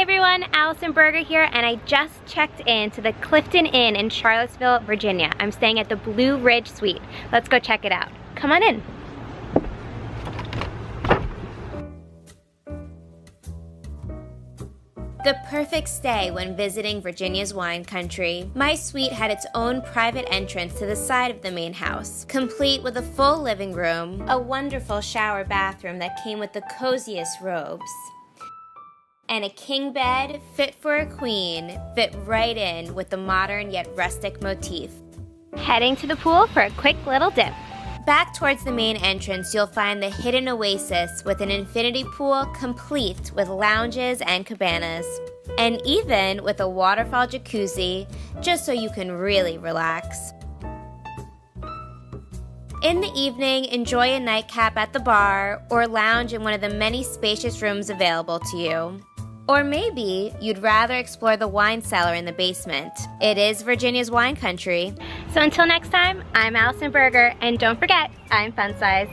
everyone, Allyson Berger here, and I just checked in to the Clifton Inn in Charlottesville, Virginia. I'm staying at the Blue Ridge Suite. Let's go check it out. Come on in. The perfect stay when visiting Virginia's wine country. My suite had its own private entrance to the side of the main house, complete with a full living room, a wonderful shower bathroom that came with the coziest robes, and a king bed fit for a queen, fit right in with the modern yet rustic motif. Heading to the pool for a quick little dip. Back towards the main entrance, you'll find the hidden oasis with an infinity pool complete with lounges and cabanas, and even with a waterfall jacuzzi, just so you can really relax. In the evening, enjoy a nightcap at the bar or lounge in one of the many spacious rooms available to you. Or maybe you'd rather explore the wine cellar in the basement. It is Virginia's wine country. So until next time, I'm Allyson Berger, and don't forget, I'm fun-sized.